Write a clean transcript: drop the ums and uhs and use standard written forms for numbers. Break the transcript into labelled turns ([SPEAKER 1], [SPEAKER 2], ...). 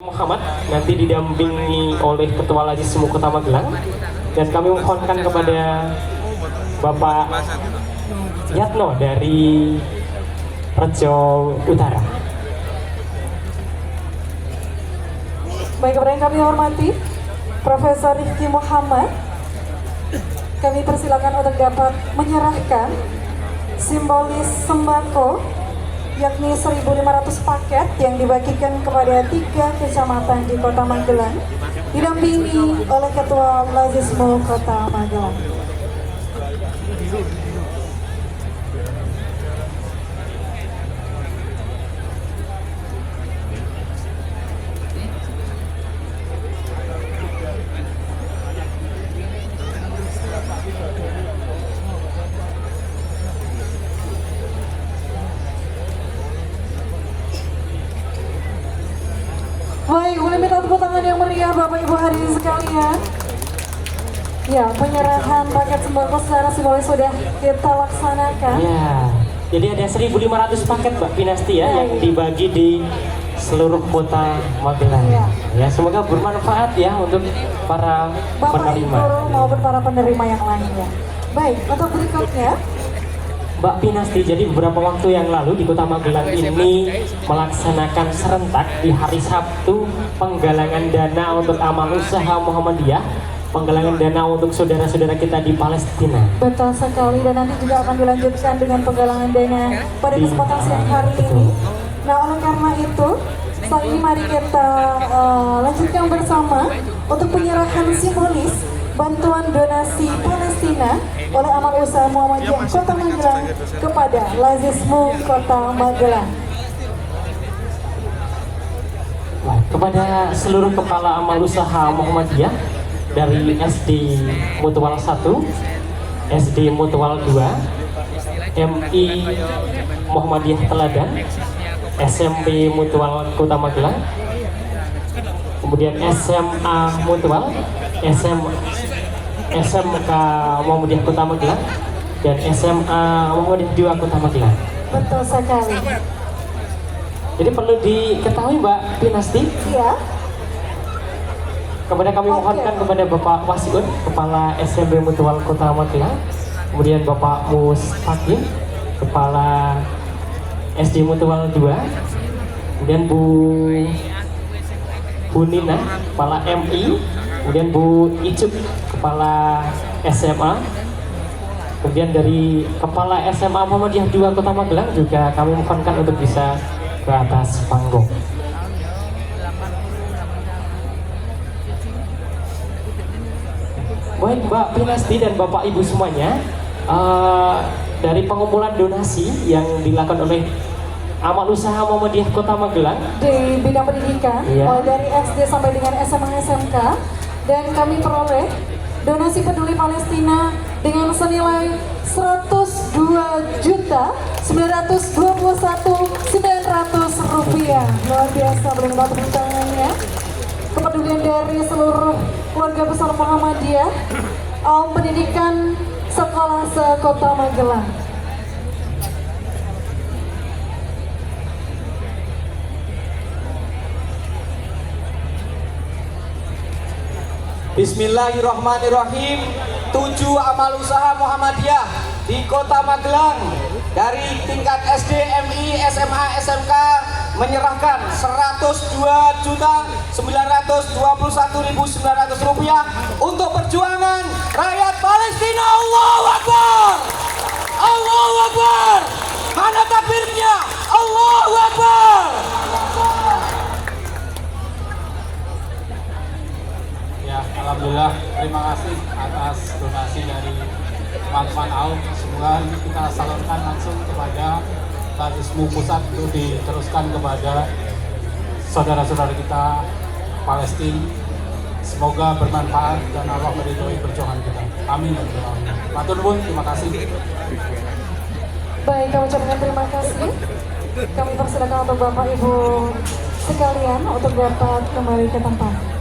[SPEAKER 1] Muhammad nanti didampingi oleh Ketua Lazismu Kota Magelang, dan kami mohonkan kepada Bapak Yatno dari Rejo Utara.
[SPEAKER 2] Baik, kepada yang kami hormati Profesor Rifki Muhammad, kami persilakan untuk dapat menyerahkan simbolis sembako yakni 1.500 paket yang dibagikan kepada 3 kecamatan di Kota Magelang, didampingi oleh Ketua Lazismu Kota Magelang. Baik, boleh minta tepuk tangan yang meriah Bapak Ibu hadirin sekalian. Ya, penyerahan paket sembako secara simbolis sudah kita laksanakan.
[SPEAKER 1] Ya, jadi ada 1.500 paket Mbak Pinasti ya, yang dibagi di seluruh Kota Magelang. Ya, semoga bermanfaat ya untuk para
[SPEAKER 2] Bapak
[SPEAKER 1] penerima.
[SPEAKER 2] Ibu maupun para penerima yang lainnya. Baik, untuk berikutnya
[SPEAKER 1] Mbak Pinasti, jadi beberapa waktu yang lalu di Kota Magelang ini melaksanakan serentak di hari Sabtu penggalangan dana untuk amal usaha Muhammadiyah, penggalangan dana untuk saudara-saudara kita di Palestina.
[SPEAKER 2] betul sekali, dan nanti juga akan dilanjutkan dengan penggalangan dana pada kesempatan siang hari ini. Nah, oleh karena itu saat ini mari kita lanjutkan bersama untuk penyerahan simbolis bantuan donasi Palestina oleh amal usaha Muhammadiyah Kota Magelang kepada Lazismu Kota Magelang.
[SPEAKER 1] Kepada seluruh kepala amal usaha Muhammadiyah dari SD Mutual 1, SD Mutual 2, MI Muhammadiyah Teladan, SMP Mutual Kota Magelang, kemudian SMA Mutual, SMK Muhammadiyah Kota Magelang, dan SMA Muhammadiyah 2 Kota Magelang.
[SPEAKER 2] Betul sekali.
[SPEAKER 1] Jadi perlu diketahui Mbak Pinasti,
[SPEAKER 2] Iya.
[SPEAKER 1] kepada kami mohonkan kepada Bapak Wasiun, Kepala SMP Mutual Kota Magelang, kemudian Bapak Mustaqim, Kepala SD Mutual 2, kemudian Bu Nina, Kepala MI, kemudian Bu Icuk, Kepala SMA, kemudian dari Kepala SMA Muhammadiyah 2 Kota Magelang juga kami mohonkan untuk bisa ke atas panggung. Baik Mbak Pinasti dan Bapak Ibu semuanya, dari pengumpulan donasi yang dilakukan oleh amal usaha Muhammadiyah Kota Magelang
[SPEAKER 2] Di bidang pendidikan, mulai dari SD sampai dengan SMA SMK, dan kami peroleh donasi peduli Palestina dengan senilai 102.921.900 rupiah. Luar biasa, belum dapat tepuk tangannya. Kepedulian dari seluruh keluarga besar Muhammadiyah, pendidikan sekolah se-Kota Magelang.
[SPEAKER 3] Bismillahirrahmanirrahim. 7 amal usaha Muhammadiyah di Kota Magelang dari tingkat SD, MI, SMA, SMK menyerahkan 102.921.900 rupiah untuk perjuangan rakyat Palestina. Allahu Akbar, Allahu Akbar, mana takbirnya? Allahu Akbar.
[SPEAKER 4] Ya, alhamdulillah, terima kasih atas donasi dari teman-teman AUM. Semoga ini kita salurkan langsung kepada Lazismu Pusat untuk diteruskan kepada saudara-saudara kita Palestina. Semoga bermanfaat dan Allah meridhoi perjuangan kita. Amin. Matur nuwun, terima kasih.
[SPEAKER 2] Baik, kami ucapkan terima kasih. Kami persilakan untuk Bapak Ibu sekalian untuk dapat kembali ke tempat.